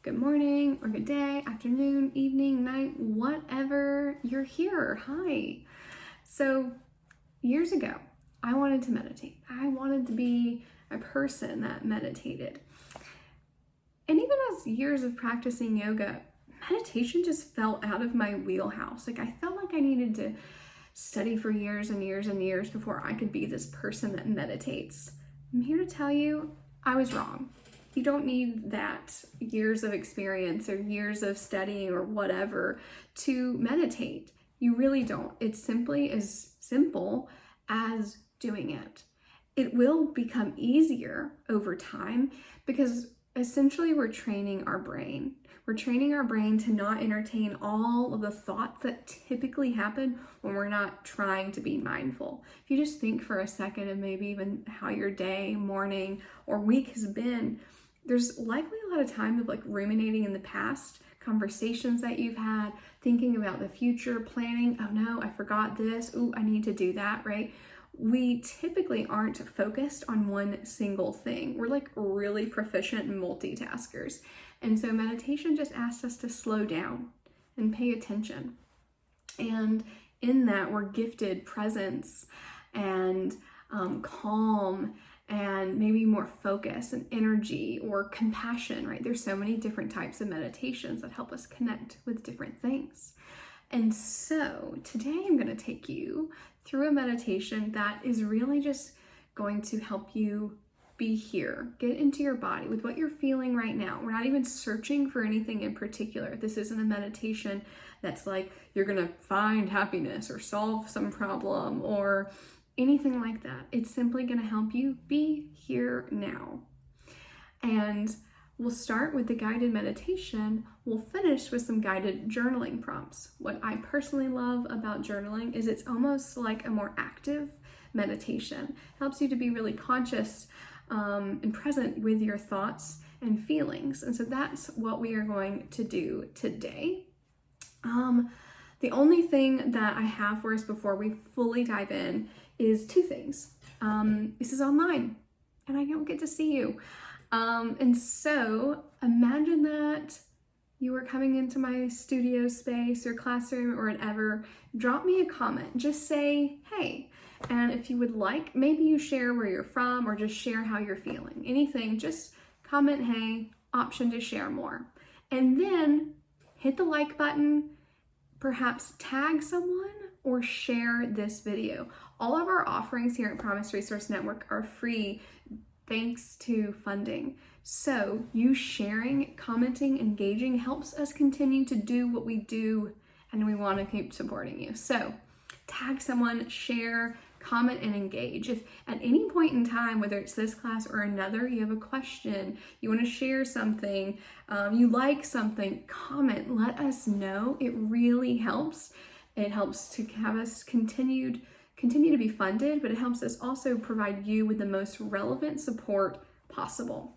good morning or good day, afternoon, evening, night, whatever you're here. Hi. So years ago, I wanted to meditate. I wanted to be a person that meditated. And even as years of practicing yoga, meditation just fell out of my wheelhouse. I felt like I needed to study for years and years and years before I could be this person that meditates. I'm here to tell you, I was wrong. You don't need that years of experience or years of studying or whatever to meditate. You really don't. It's simply as simple as doing it. It will become easier over time because essentially we're training our brain. We're training our brain to not entertain all of the thoughts that typically happen when we're not trying to be mindful. If you just think for a second of maybe even how your day, morning, or week has been, there's likely a lot of time of ruminating in the past, conversations that you've had, thinking about the future, planning, oh no, I forgot this, ooh, I need to do that, right? We typically aren't focused on one single thing. We're really proficient multitaskers. And so meditation just asks us to slow down and pay attention. And in that, we're gifted presence and calm and maybe more focus and energy or compassion, right? There's so many different types of meditations that help us connect with different things. And so today I'm going to take you through a meditation that is really just going to help you be here, get into your body with what you're feeling right now. We're not even searching for anything in particular. This isn't a meditation that's you're going to find happiness or solve some problem or anything like that. It's simply going to help you be here now. And we'll start with the guided meditation. We'll finish with some guided journaling prompts. What I personally love about journaling is it's almost like a more active meditation. It helps you to be really conscious and present with your thoughts and feelings. And so that's what we are going to do today. The only thing that I have for us before we fully dive in is two things. This is online and I don't get to see you. And so imagine that you were coming into my studio space or classroom or whatever. Drop me a comment. Just say, hey. And if you would like, maybe you share where you're from or just share how you're feeling. Anything, just comment, hey, option to share more. And then hit the like button, perhaps tag someone or share this video. All of our offerings here at Promise Resource Network are free thanks to funding. So you sharing, commenting, engaging helps us continue to do what we do, and we want to keep supporting you. So tag someone, share, comment, and engage. If at any point in time, whether it's this class or another, you have a question, you want to share something, you like something, comment, let us know. It really helps. It helps to have us continue to be funded, but it helps us also provide you with the most relevant support possible.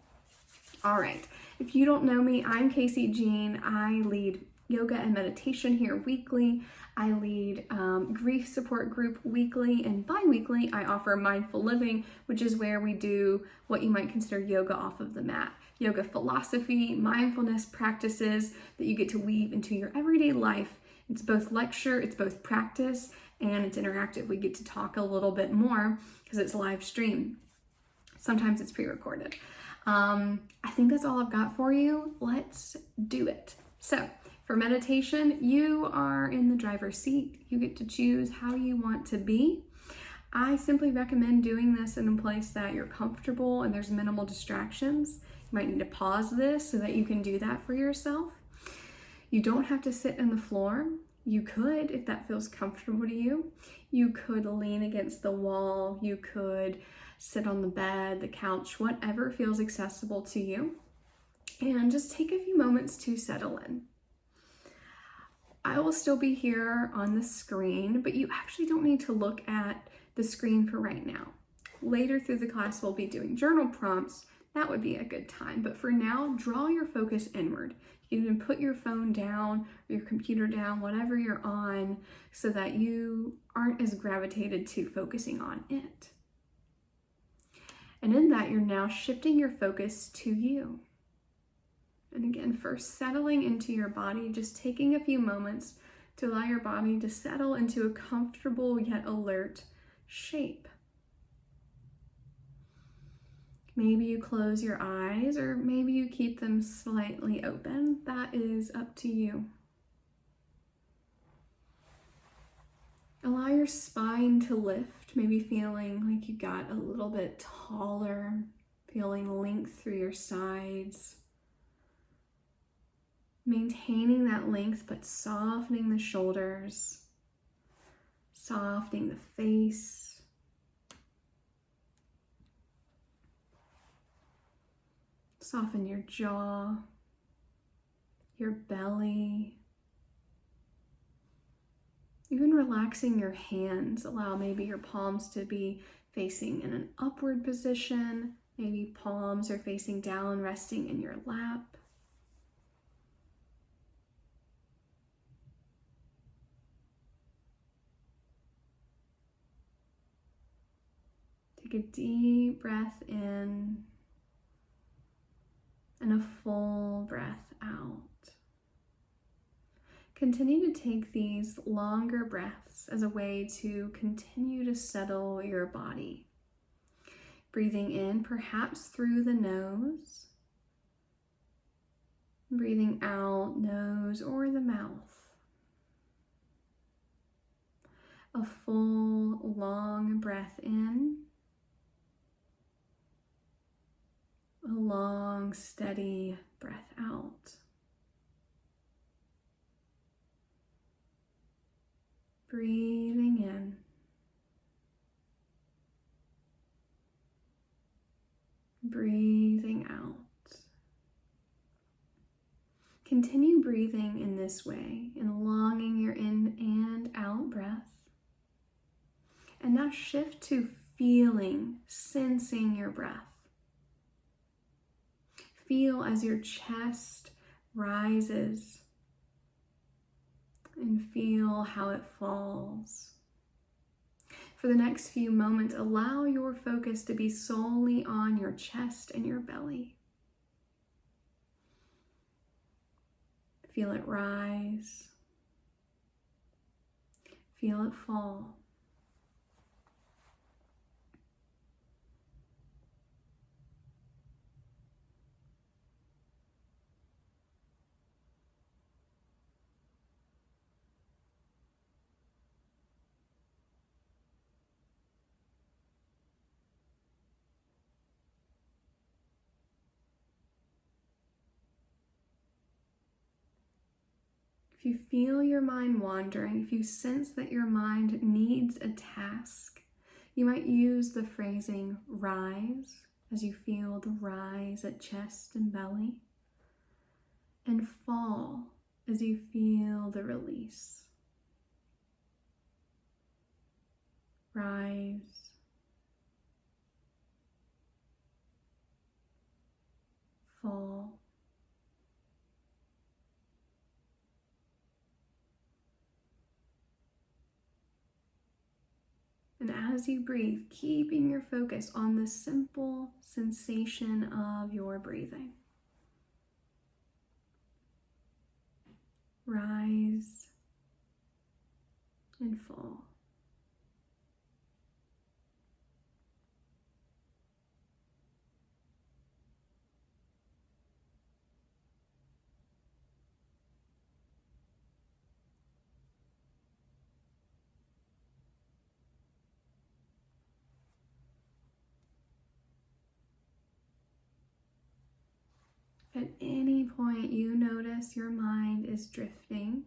All right, if you don't know me, I'm Casey Jean. I lead yoga and meditation here weekly. I lead grief support group weekly, and bi-weekly I offer mindful living, which is where we do what you might consider yoga off of the mat. Yoga philosophy, mindfulness practices that you get to weave into your everyday life. It's both lecture, it's both practice, and it's interactive. We get to talk a little bit more because it's live stream. Sometimes it's pre-recorded. I think that's all I've got for you. Let's do it. So for meditation, you are in the driver's seat. You get to choose how you want to be. I simply recommend doing this in a place that you're comfortable and there's minimal distractions. You might need to pause this so that you can do that for yourself. You don't have to sit on the floor. You could, if that feels comfortable to you. You could lean against the wall. You could sit on the bed, the couch, whatever feels accessible to you. And just take a few moments to settle in. I will still be here on the screen, but you actually don't need to look at the screen for right now. Later through the class, we'll be doing journal prompts. That would be a good time. But for now, draw your focus inward. You can put your phone down or your computer down, whatever you're on, so that you aren't as gravitated to focusing on it. And in that, you're now shifting your focus to you. And again, first settling into your body, just taking a few moments to allow your body to settle into a comfortable yet alert shape. Maybe you close your eyes, or maybe you keep them slightly open. That is up to you. Allow your spine to lift, maybe feeling like you got a little bit taller, feeling length through your sides. Maintaining that length, but softening the shoulders, softening the face. Soften your jaw, your belly. Even relaxing your hands. Allow maybe your palms to be facing in an upward position. Maybe palms are facing down, resting in your lap. Take a deep breath in and a full breath out. Continue to take these longer breaths as a way to continue to settle your body. Breathing in perhaps through the nose. Breathing out, nose or the mouth. A full, long breath in. A long, steady breath out. Breathing in. Breathing out. Continue breathing in this way, elonging your in and out breath. And now shift to feeling, sensing your breath. Feel as your chest rises and feel how it falls. For the next few moments, allow your focus to be solely on your chest and your belly. Feel it rise. Feel it fall. If you feel your mind wandering, if you sense that your mind needs a task, you might use the phrasing rise as you feel the rise at chest and belly, and fall as you feel the release. Rise, fall. And as you breathe, keeping your focus on the simple sensation of your breathing. Rise and fall. At any point you notice your mind is drifting,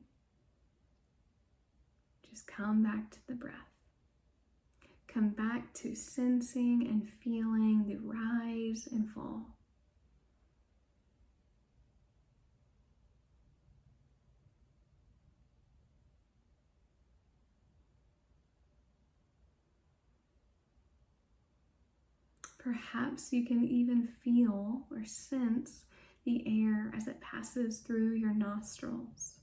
just come back to the breath. Come back to sensing and feeling the rise and fall. Perhaps you can even feel or sense the air as it passes through your nostrils.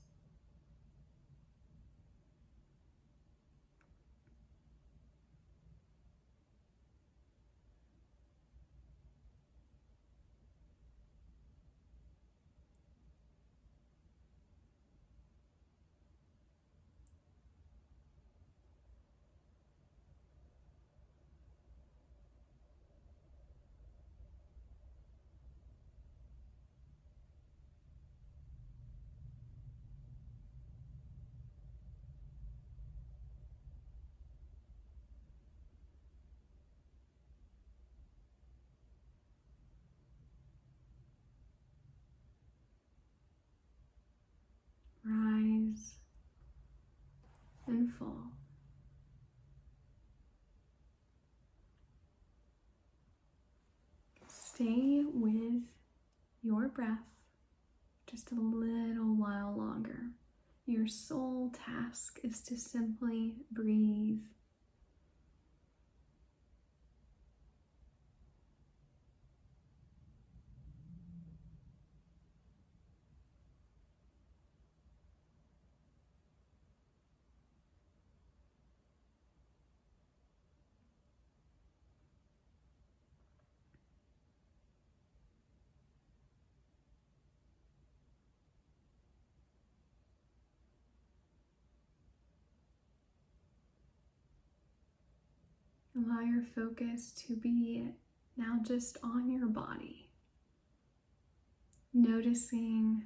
mindful. Stay with your breath just a little while longer. Your sole task is to simply breathe. Allow your focus to be now just on your body, noticing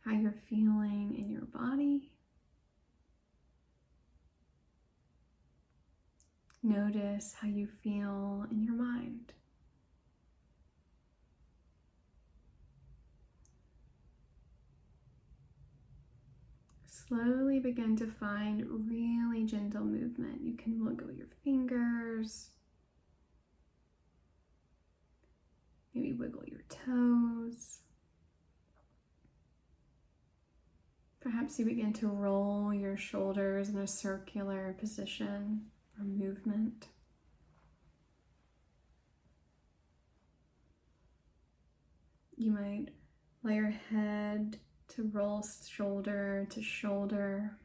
how you're feeling in your body. Notice how you feel in your mind. Slowly begin to find really gentle movement. You can wiggle your fingers, maybe wiggle your toes. Perhaps you begin to roll your shoulders in a circular position or movement. You might allow your head to roll shoulder to shoulder.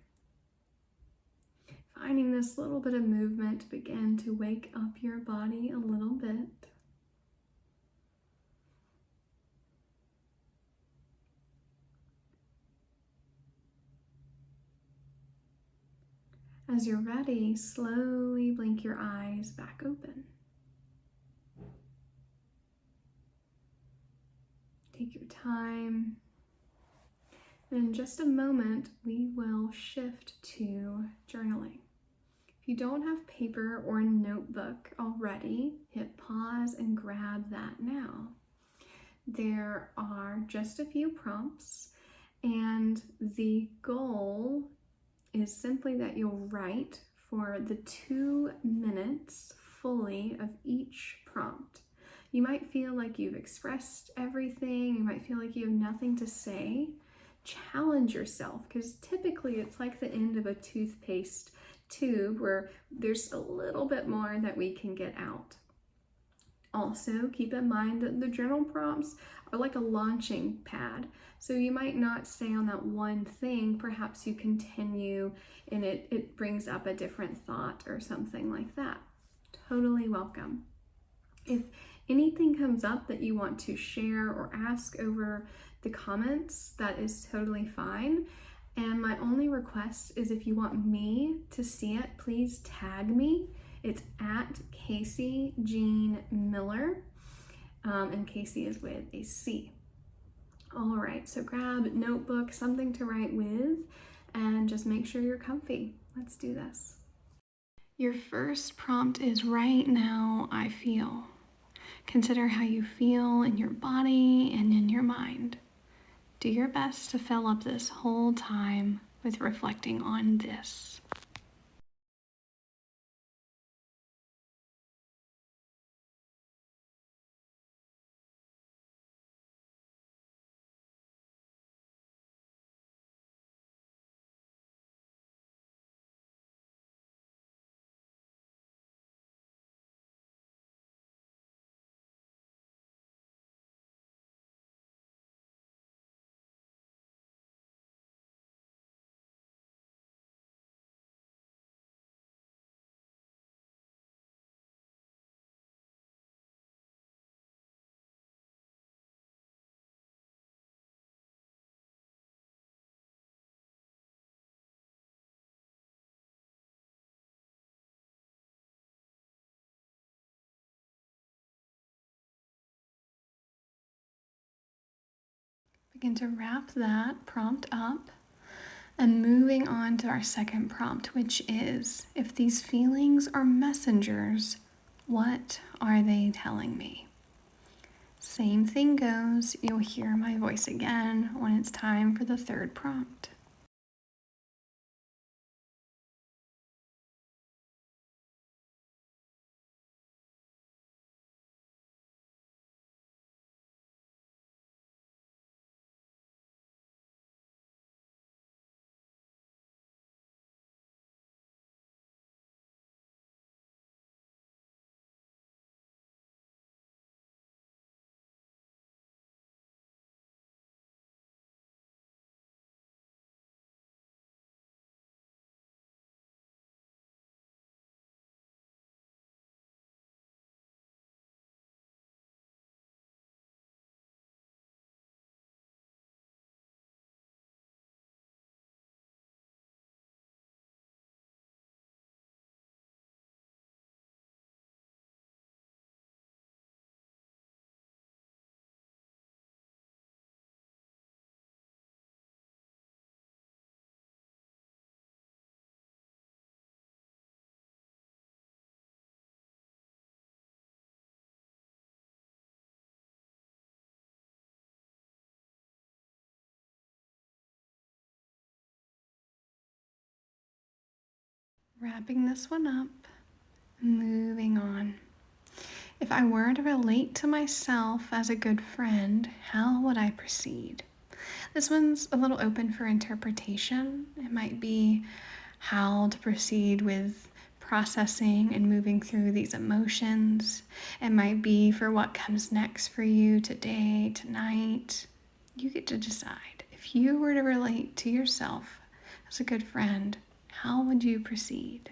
Finding this little bit of movement to begin to wake up your body a little bit. As you're ready, slowly blink your eyes back open. Take your time. And in just a moment, we will shift to journaling. If you don't have paper or a notebook already, hit pause and grab that now. There are just a few prompts, and the goal is simply that you'll write for the 2 minutes fully of each prompt. You might feel like you've expressed everything. You might feel like you have nothing to say. Challenge yourself, because typically it's like the end of a toothpaste tube where there's a little bit more that we can get out. Also, keep in mind that the journal prompts are like a launching pad. So you might not stay on that one thing. Perhaps you continue and it brings up a different thought or something like that. Totally welcome. If anything comes up that you want to share or ask over the comments, that is totally fine. And my only request is if you want me to see it, please tag me. It's at Casey Jean Miller, and Casey is with a C. All right, so grab a notebook, something to write with, and just make sure you're comfy. Let's do this. Your first prompt is right now I feel. Consider how you feel in your body and in your mind. Do your best to fill up this whole time with reflecting on this. Begin to wrap that prompt up and moving on to our second prompt, which is, if these feelings are messengers, what are they telling me? Same thing goes, you'll hear my voice again when it's time for the third prompt. Wrapping this one up, moving on. If I were to relate to myself as a good friend, how would I proceed? This one's a little open for interpretation. It might be how to proceed with processing and moving through these emotions. It might be for what comes next for you today, tonight. You get to decide. If you were to relate to yourself as a good friend, how would you proceed?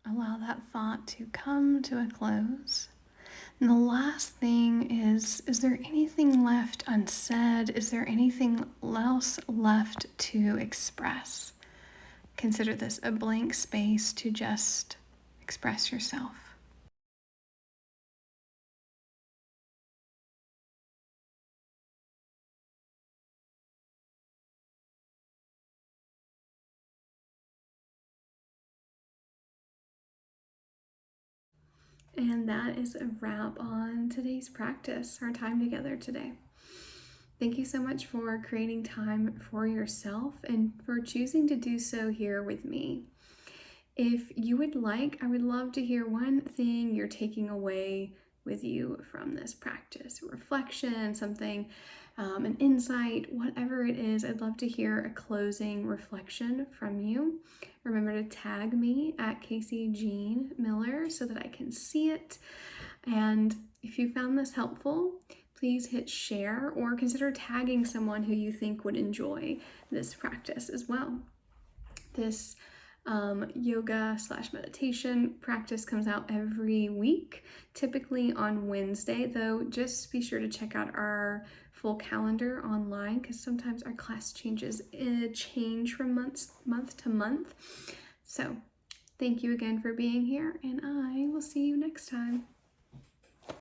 Allow that thought to come to a close. And the last thing is there anything left unsaid? Is there anything else left to express? Consider this a blank space to just express yourself. And that is a wrap on today's practice, our time together today. Thank you so much for creating time for yourself and for choosing to do so here with me. If you would like, I would love to hear one thing you're taking away with you from this practice, reflection, something, an insight, whatever it is. I'd love to hear a closing reflection from you. Remember to tag me at Casey Jean Miller so that I can see it. And if you found this helpful, please hit share or consider tagging someone who you think would enjoy this practice as well. This yoga/meditation practice comes out every week, typically on Wednesday, though just be sure to check out our full calendar online because sometimes our class change from month to month. So thank you again for being here, and I will see you next time.